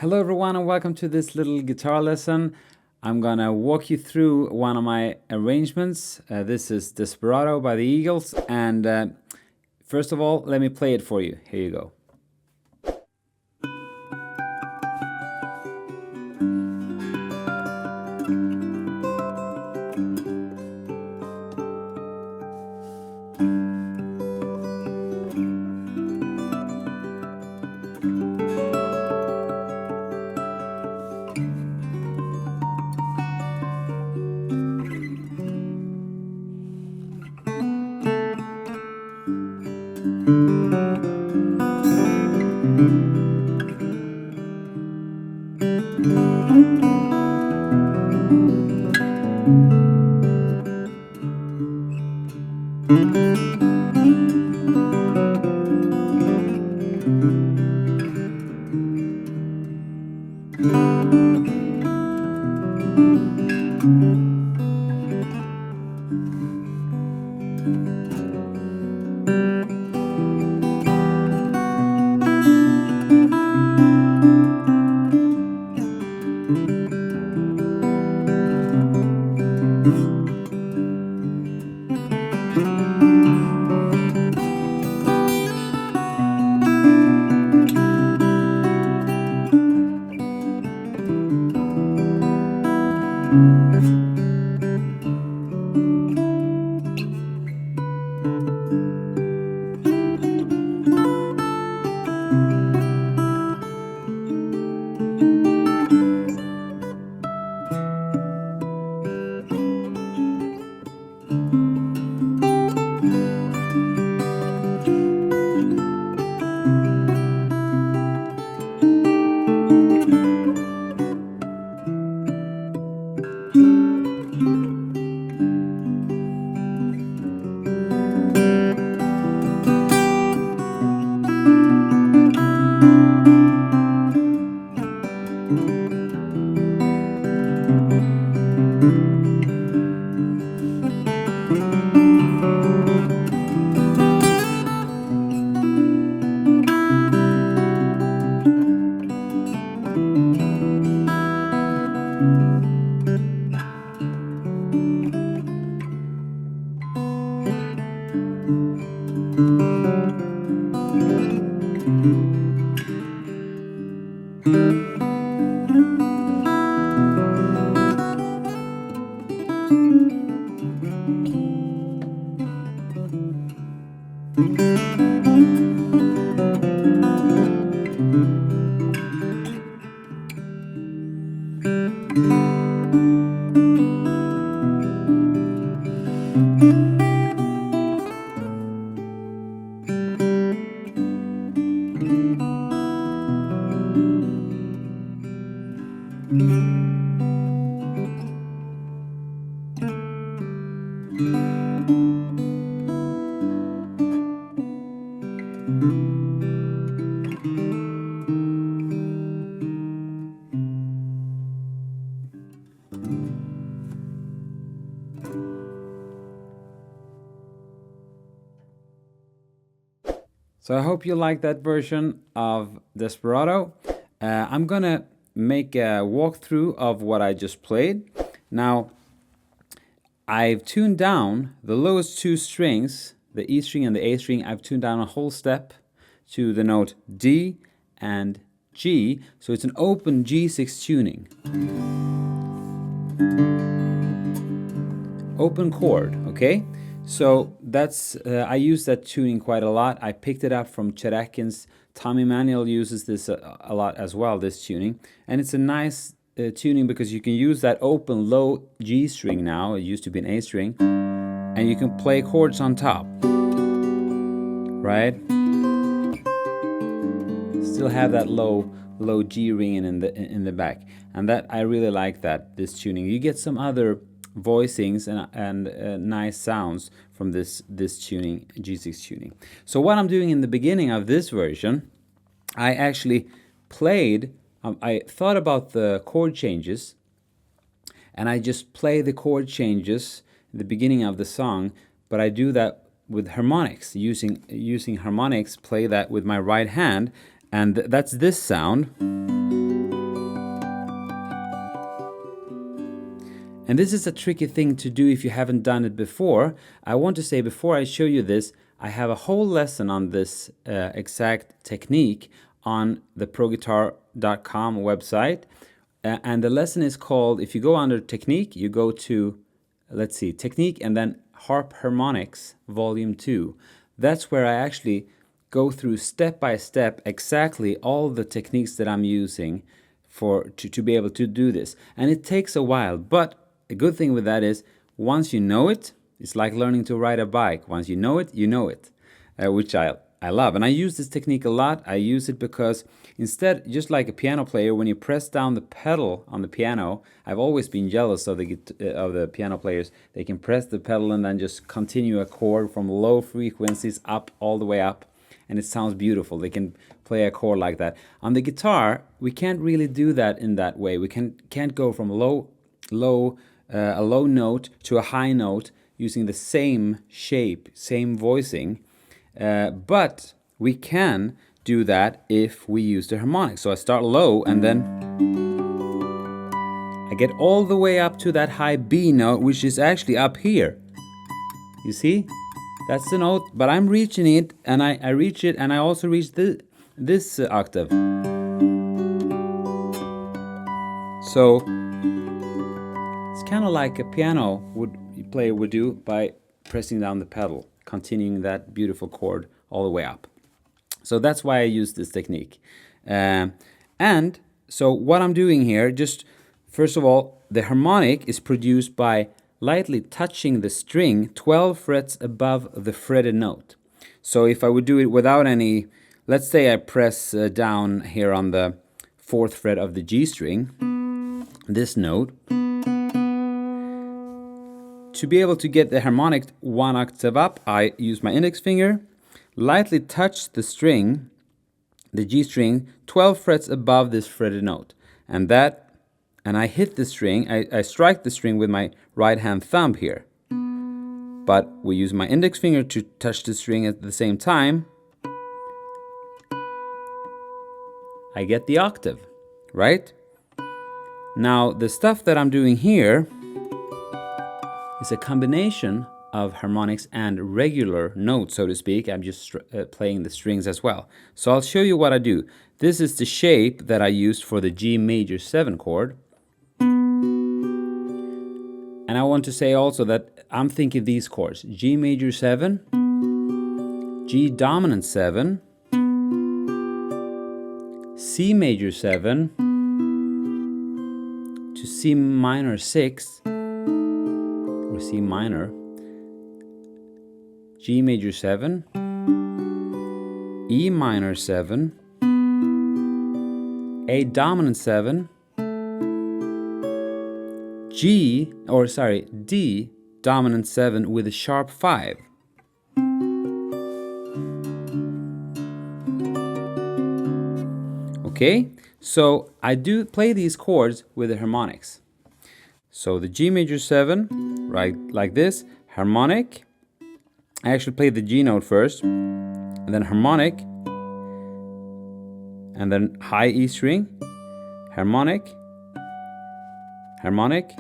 Hello everyone and welcome to this little guitar lesson. I'm gonna walk you through one of my arrangements. This is Desperado by the Eagles, and first of all, let me play it for you. Here you go. So I hope you like that version of Desperado. I'm gonna make a walkthrough of what I just played. Now, I've tuned down the lowest two strings, the E string and the A string. I've tuned down a whole step to the note D and G, so it's an open G6 tuning. Open chord, okay? So that's, I use that tuning quite a lot. I picked it up from Cherekin's. Tom Emanuel uses this a lot as well, this tuning. And it's a nice tuning because you can use that open low G string now. It used to be an A string. And you can play chords on top, right? Still have that low G ringing in the back. And that, I really like that, this tuning. You get some other voicings and nice sounds from this tuning, G6 tuning. So what I'm doing in the beginning of this version, I actually played, I thought about the chord changes, and I just play the chord changes in the beginning of the song, but I do that with harmonics, using harmonics, play that with my right hand, and that's this sound. And this is a tricky thing to do if you haven't done it before. I want to say before I show you this, I have a whole lesson on this exact technique on the ProGuitar.com website. And the lesson is called, if you go under Technique, you go to, let's see, Technique and then Harmonics Volume 2. That's where I actually go through step by step exactly all the techniques that I'm using to be able to do this. And it takes a while, but the good thing with that is once you know it, it's like learning to ride a bike. Once you know it, which I love. And I use this technique a lot. I use it because instead, just like a piano player, when you press down the pedal on the piano, I've always been jealous of the piano players. They can press the pedal and then just continue a chord from low frequencies up all the way up, and it sounds beautiful. They can play a chord like that. On the guitar, we can't really do that in that way. We can't go from a low note to a high note using the same shape, same voicing. But we can do that if we use the harmonic. So I start low and then I get all the way up to that high B note, which is actually up here. You see? That's the note, but I'm reaching it, and I reach it, and I also reach this octave. So it's kind of like a piano player would do by pressing down the pedal, continuing that beautiful chord all the way up. So that's why I use this technique. And so what I'm doing here, just first of all, the harmonic is produced by lightly touching the string 12 frets above the fretted note. So if I would do it without any, let's say I press down here on the 4th fret of the G string, this note, to be able to get the harmonic 1 octave up, I use my index finger, lightly touch the string, the G string, 12 frets above this fretted note. And I hit the string, I strike the string with my right hand thumb here. But we use my index finger to touch the string at the same time. I get the octave, right? Now, the stuff that I'm doing here is a combination of harmonics and regular notes, so to speak. I'm just playing the strings as well. So I'll show you what I do. This is the shape that I used for the G major 7 chord. And I want to say also that I'm thinking these chords: G major 7, G dominant 7, C major 7 to C minor 6, or C minor, G major 7, E minor 7, A dominant 7, D dominant 7 with a sharp 5. Okay, so I do play these chords with the harmonics. So the G major 7, right, like this, harmonic. I actually play the G note first, and then harmonic, and then high E string, harmonic, harmonic,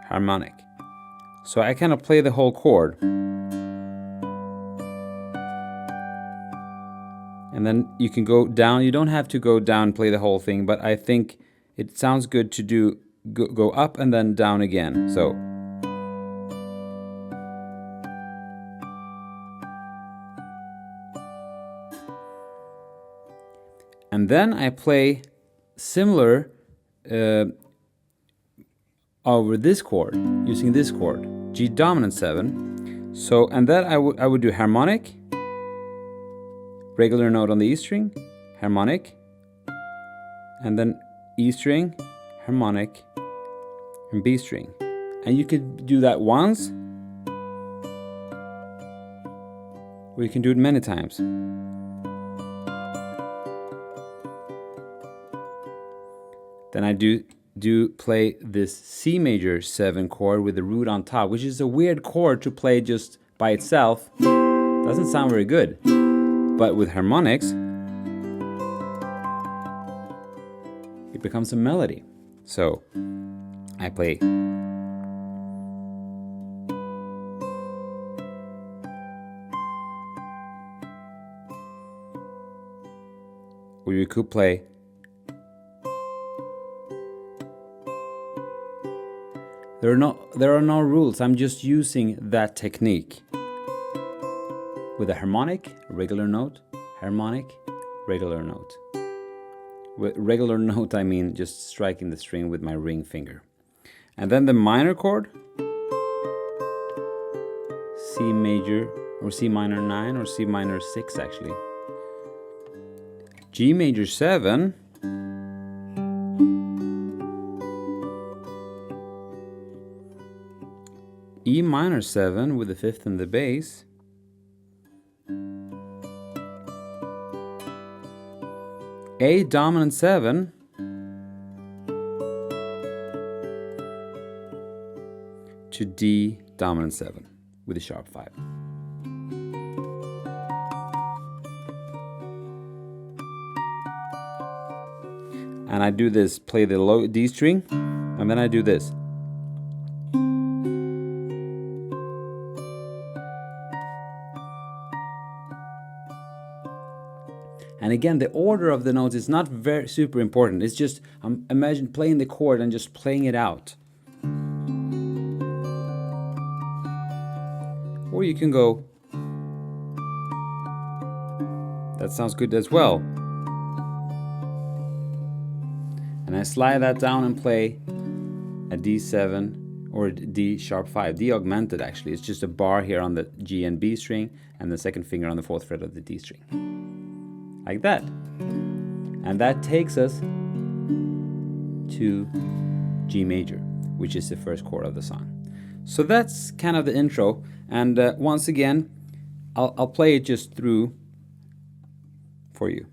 harmonic. So I kind of play the whole chord. And then you can go down. You don't have to go down and play the whole thing, but I think it sounds good to go up and then down again. So and then I play similar over this chord, using this chord, G dominant 7. So, and then I would do harmonic, regular note on the E string, harmonic, and then E string, harmonic, and B string. And you could do that once, or you can do it many times. Then I do play this C major 7 chord with the root on top, which is a weird chord to play just by itself. Doesn't sound very good. But with harmonics, it becomes a melody. So I play you could play there are no rules. I'm just using that technique with a harmonic, regular note, harmonic, regular note. With regular note, I mean just striking the string with my ring finger. And then the minor chord, C major, or C minor 9, or C minor 6 actually. G major 7, E minor 7 with the 5th and the bass, A dominant 7, to D dominant 7 with a sharp 5. And I do this, play the low D string, and then I do this. And again, the order of the notes is not very super important. It's just, imagine playing the chord and just playing it out. Or you can go, that sounds good as well. And I slide that down and play a D7 or a D sharp 5. D augmented actually. It's just a bar here on the G and B string and the second finger on the 4th fret of the D string. Like that. And that takes us to G major, which is the first chord of the song. So that's kind of the intro. And once again, I'll play it just through for you.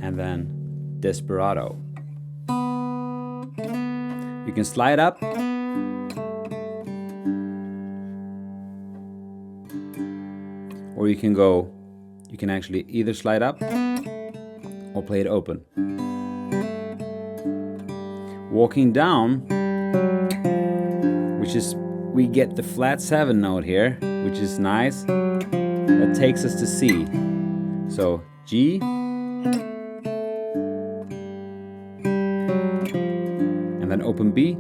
And then Desperado. You can slide up or you can actually either slide up or play it open. Walking down, which is, we get the flat 7 note here, which is nice. That takes us to C. So G, and then open B,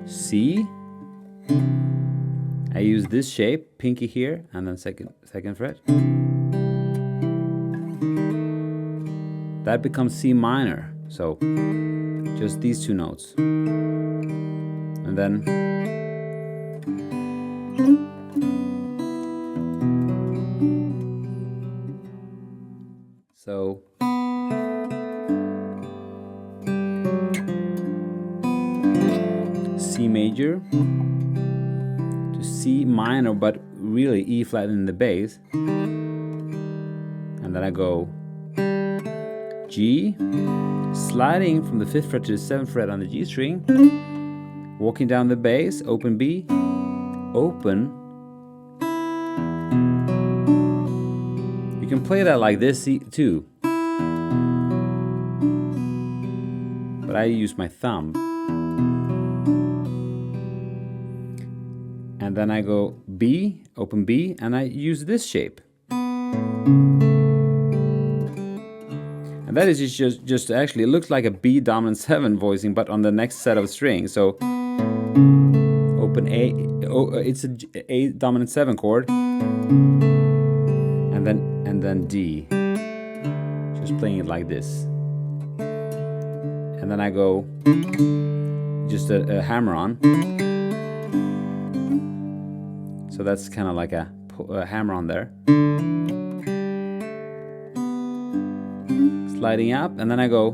C. I use this shape, pinky here, and then second fret. That becomes C minor. So just these two notes, and then so C major to C minor, but really E flat in the bass, and then I go G, sliding from the 5th fret to the 7th fret on the G string, walking down the bass, open B, open. You can play that like this too, but I use my thumb. And then I go B, open B, and I use this shape. And that is just actually, it looks like a B dominant 7 voicing, but on the next set of strings. So open A, it's a A dominant 7 chord, and then D, just playing it like this. And then I go just a hammer-on. So that's kind of like a hammer-on there. Sliding up, and then I go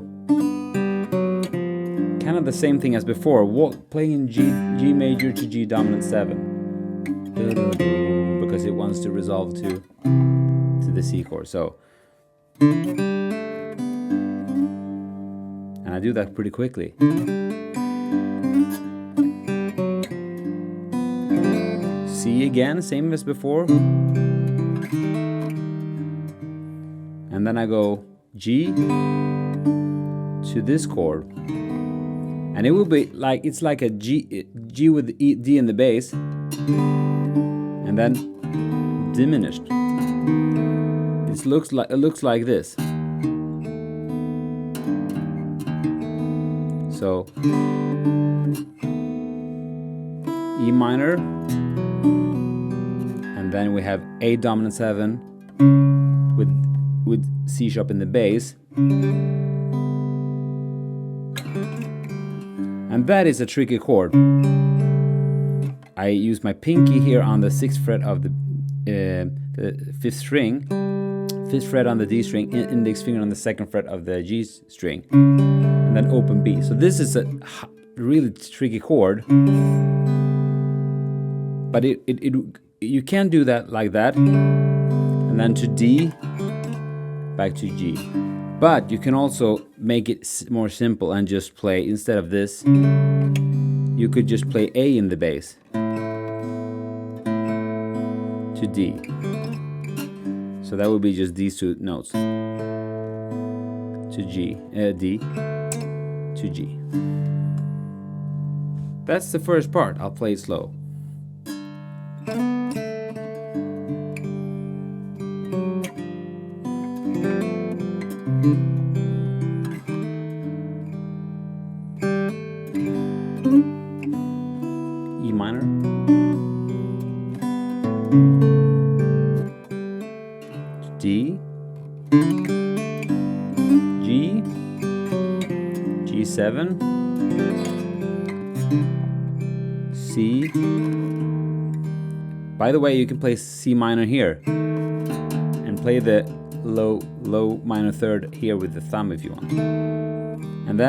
kind of the same thing as before, playing in G major to G dominant 7, because it wants to resolve to the C chord. So And I do that pretty quickly. C again, same as before. And then I go G to this chord. And it will be like, it's like a G with E, D in the bass, and then diminished. It looks like this. So E minor, and then we have A dominant 7 with C sharp in the bass. And that is a tricky chord. I use my pinky here on the 6th fret of the 5th string, 5th fret on the D string, index finger on the 2nd fret of the G string, and then open B. So this is a really tricky chord, but you can do that like that, and then to D, back to G. But you can also make it more simple and just play, instead of this, you could just play A in the bass to D. So that would be just these two notes. To G, D, to G. That's the first part. I'll play it slow. E minor, D, G, G7, C. By the way, you can play C minor here and play the low minor third here with the thumb if you want. And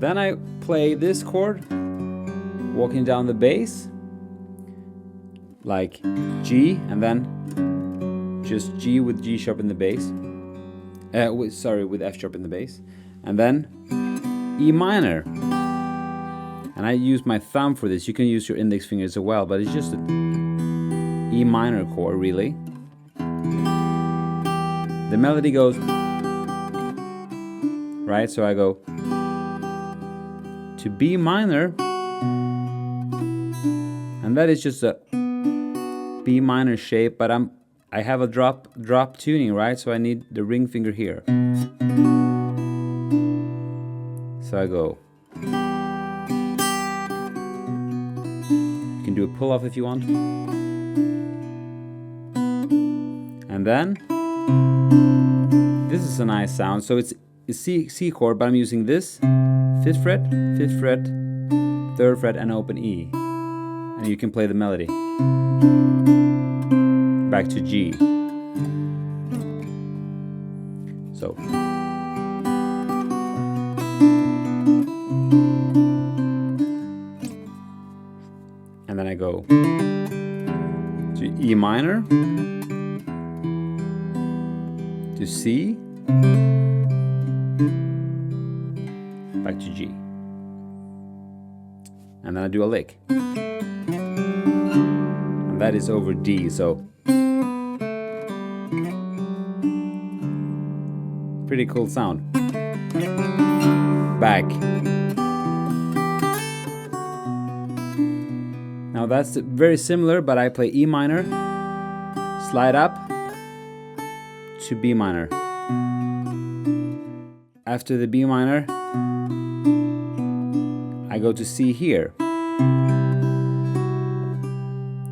then I play this chord, walking down the bass, like G, and then just G with G sharp in the bass. With F sharp in the bass, and then E minor. And I use my thumb for this. You can use your index fingers as well, but it's just an E minor chord, really. The melody goes, right? So I go to B minor, and that is just a B minor shape, but I have a drop tuning, right? So I need the ring finger here. So I go. You can do a pull off if you want. And then this is a nice sound. So it's a C chord, but I'm using this 5th fret, 5th fret, 3rd fret, and open E. And you can play the melody. Back to G. So. And then I go to E minor, to C, back to G. And then I do a lick. And that is over D, so pretty cool sound. Back. Now that's very similar, but I play E minor, slide up to B minor. After the B minor, I go to C here.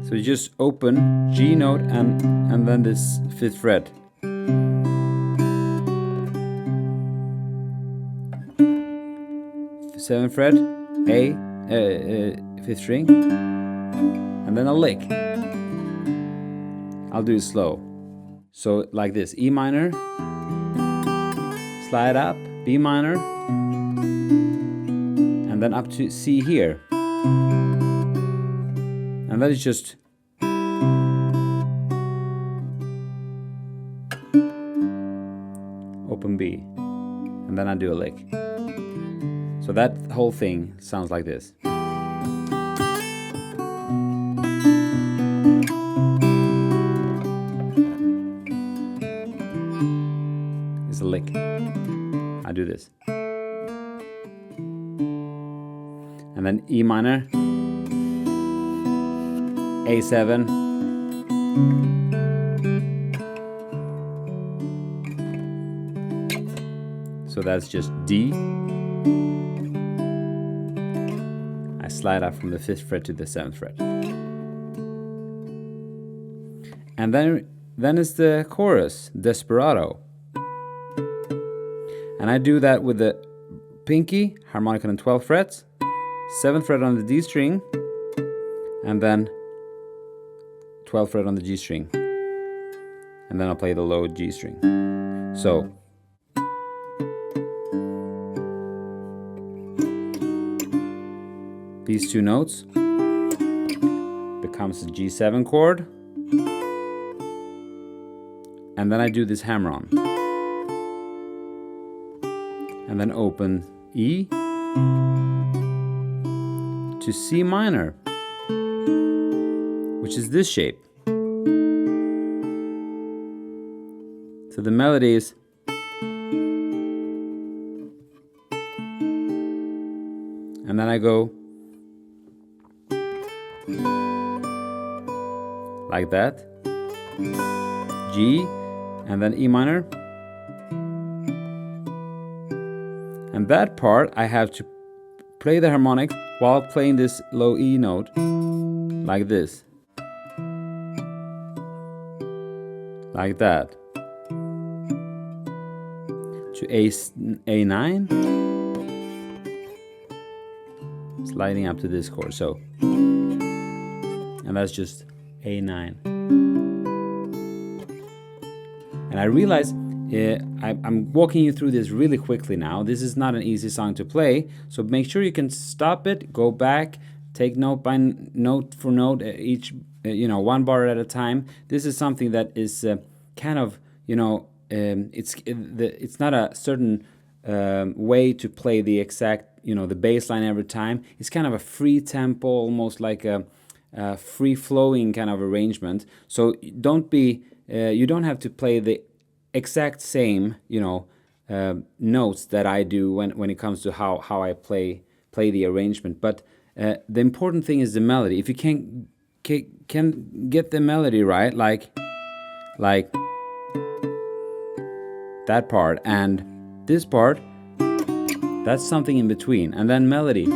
So you just open G note and then this 5th fret. 7th fret, A, 5th string, and then a lick. I'll do it slow. So like this, E minor, slide up, B minor, and then up to C here. And that is just open B, and then I do a lick. So that whole thing sounds like this. It's a lick. I do this. And then E minor, A7, so that's just D. I slide up from the 5th fret to the 7th fret. And then is the chorus, Desperado. And I do that with the pinky, harmonic on the 12 frets, 7th fret on the D string, and then 12th fret on the G string. And then I'll play the low G string. So these two notes becomes a G7 chord, and then I do this hammer-on, and then open E to C minor, which is this shape. So the melody is and then I go like that, G, and then E minor. And that part I have to play the harmonics while playing this low E note like this, like that, to A9, sliding up to this chord. So, and that's just A9. And I realize I'm walking you through this really quickly now. This is not an easy song to play, so make sure you can stop it, go back, take note by note for note, each one bar at a time. This is something that is kind of it's not a certain way to play the exact the bass line every time. It's kind of a free tempo, almost like a free flowing kind of arrangement. So don't be you don't have to play the exact same notes that I do when it comes to how I play the arrangement. But the important thing is the melody. If you can get the melody right, like that part and this part, that's something in between, and then melody.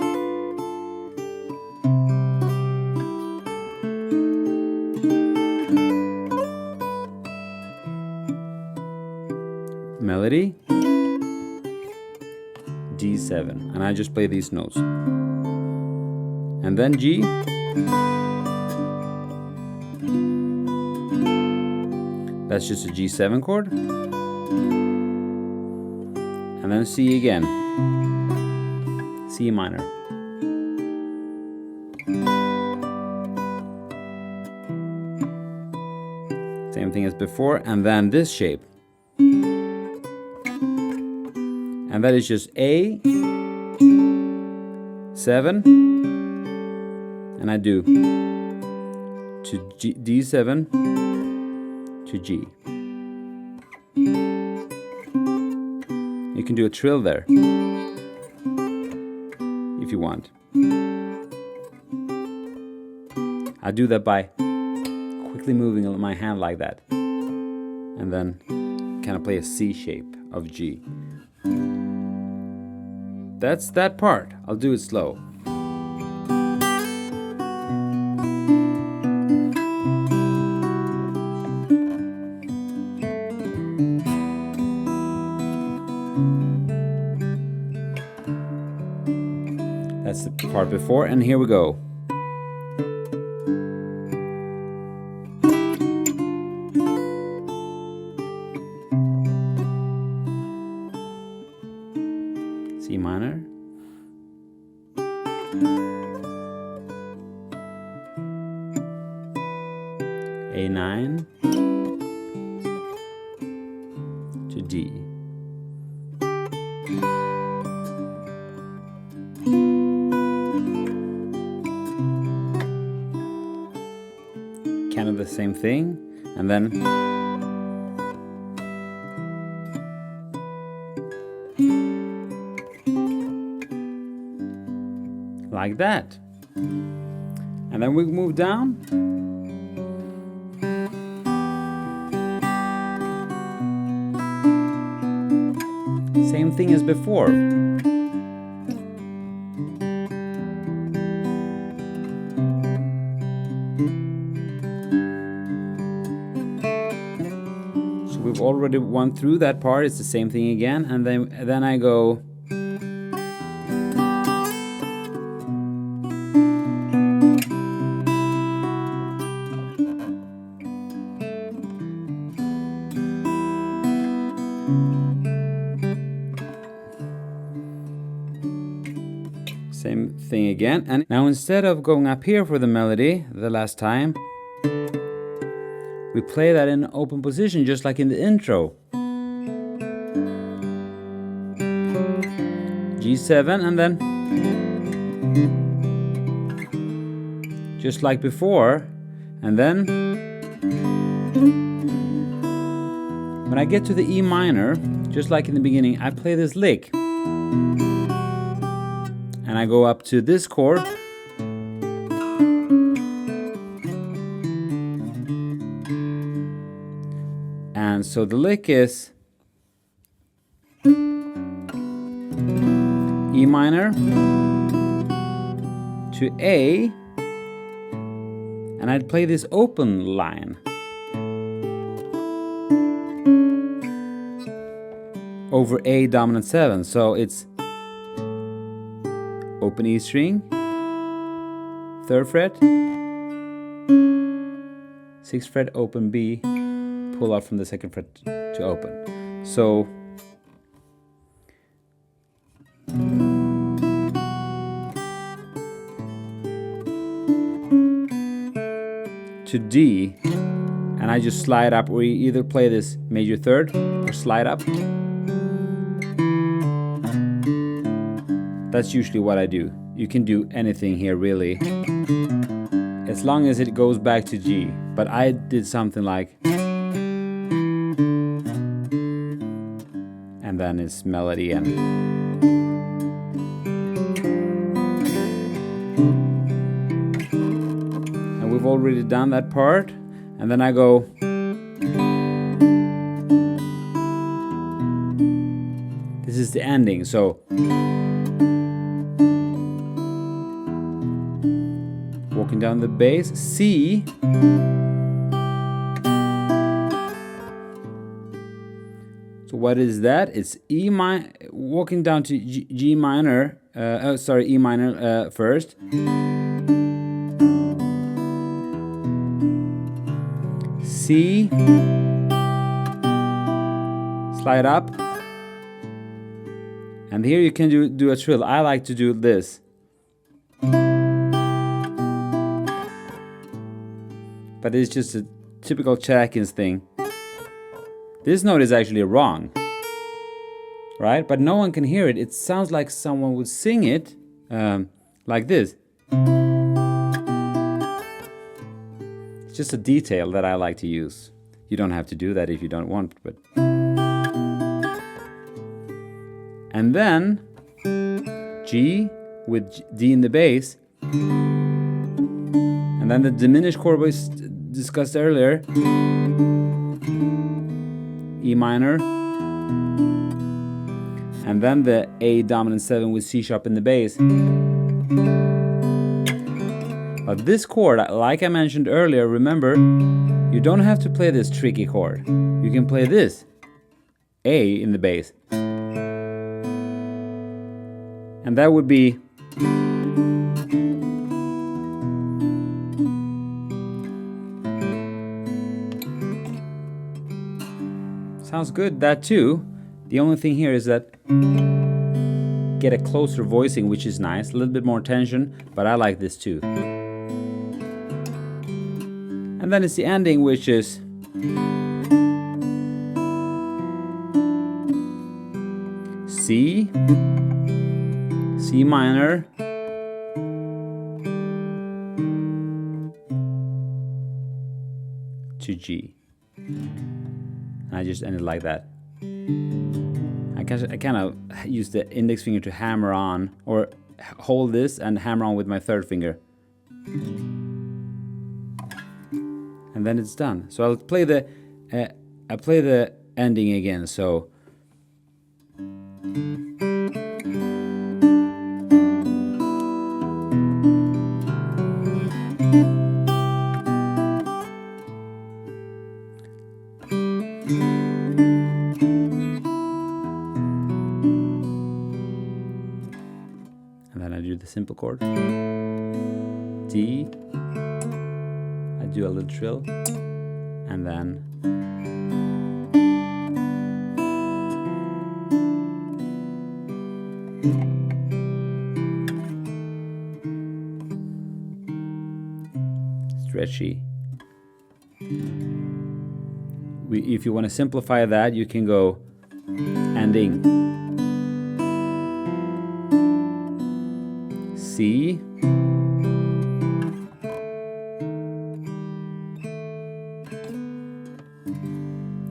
Melody, D7, and I just play these notes. And then G, that's just a G7 chord. And then C again, C minor. Same thing as before, and then this shape. And that is just A7, and I do to G, D7 to G. You can do a trill there if you want. I do that by quickly moving my hand like that, and then kind of play a C shape of G. That's that part. I'll do it slow. That's the part before, and here we go. C minor, A9 to D. kind of the same thing, and then like that. And then we move down. Same thing as before. So we've already went through that part. It's the same thing again, and then I go same thing again. And now instead of going up here for the melody the last time, we play that in open position just like in the intro. G7, and then just like before, and then when I get to the E minor, just like in the beginning, I play this lick. And I go up to this chord. And so the lick is E minor to A, and I'd play this open line over A dominant 7. So it's open E string, 3rd fret, 6th fret, open B, pull out from the 2nd fret to open. So to D, and I just slide up, or you either play this major 3rd or slide up. That's usually what I do. You can do anything here really, as long as it goes back to G. But I did something like, and then it's melody and we've already done that part. And then I go this is the ending. So walking down the bass, C, so what is that? It's E minor, walking down to G minor, E minor first, C, slide up, and here you can do a trill. I like to do this. But it's just a typical Chakins thing. This note is actually wrong, right? But no one can hear it. It sounds like someone would sing it like this. It's just a detail that I like to use. You don't have to do that if you don't want, but. And then G with D in the bass. And then the diminished chord we discussed earlier, E minor, and then the A dominant 7 with C sharp in the bass. But this chord, like I mentioned earlier, remember, you don't have to play this tricky chord. You can play this, A in the bass. And that would be sounds good, that too. The only thing here is that get a closer voicing, which is nice, a little bit more tension, but I like this too. And then it's the ending, which is C, C minor, to G. And I just end it like that. I kind of use the index finger to hammer on, or hold this and hammer on with my third finger. And then it's done. So I'll play the ending again. So and then I do the simple chord. D. I do a little trill, and then stretchy. If you want to simplify that, you can go ending C,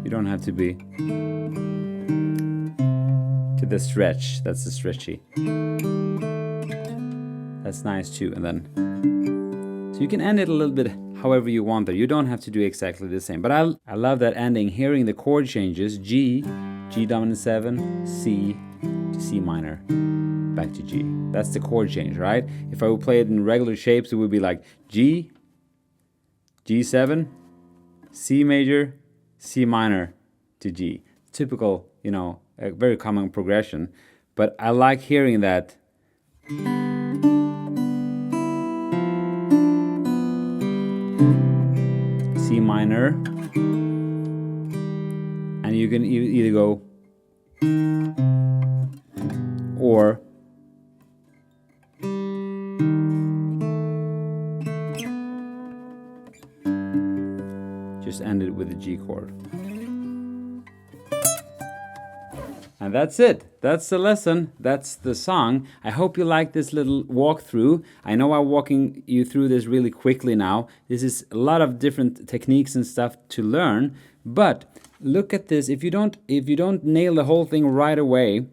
you don't have to be to the stretch. That's the stretchy. That's nice too. And then so you can end it a little bit however you want there. You don't have to do exactly the same. But I love that ending, hearing the chord changes. G, G dominant 7, C to C minor, back to G. That's the chord change, right? If I would play it in regular shapes, it would be like G, G7, C major, C minor to G. Typical, you know, a very common progression. But I like hearing that. C minor, and you can either go or just end it with a G chord. And that's it. That's the lesson. That's the song. I hope you like this little walkthrough. I know I'm walking you through this really quickly now. This is a lot of different techniques and stuff to learn. But look at this. If you don't nail the whole thing right away,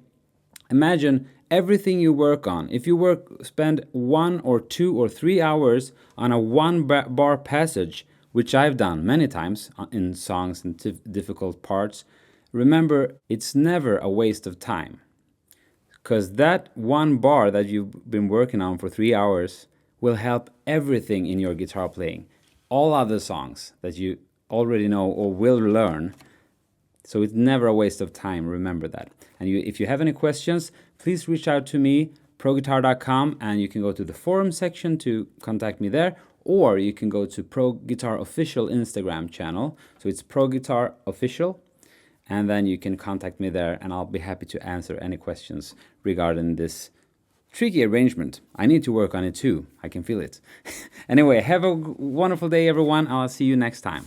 imagine everything you work on. If you spend 1 or 2 or 3 hours on a 1-bar passage, which I've done many times in songs and difficult parts, remember, it's never a waste of time, because that 1 bar that you've been working on for 3 hours will help everything in your guitar playing, all other songs that you already know or will learn. So it's never a waste of time, remember that. And if you have any questions, please reach out to me, ProGuitar.com, and you can go to the forum section to contact me there, or you can go to ProGuitar Official Instagram channel. So it's ProGuitar Official. And then you can contact me there, and I'll be happy to answer any questions regarding this tricky arrangement. I need to work on it too. I can feel it. Anyway, have a wonderful day, everyone. I'll see you next time.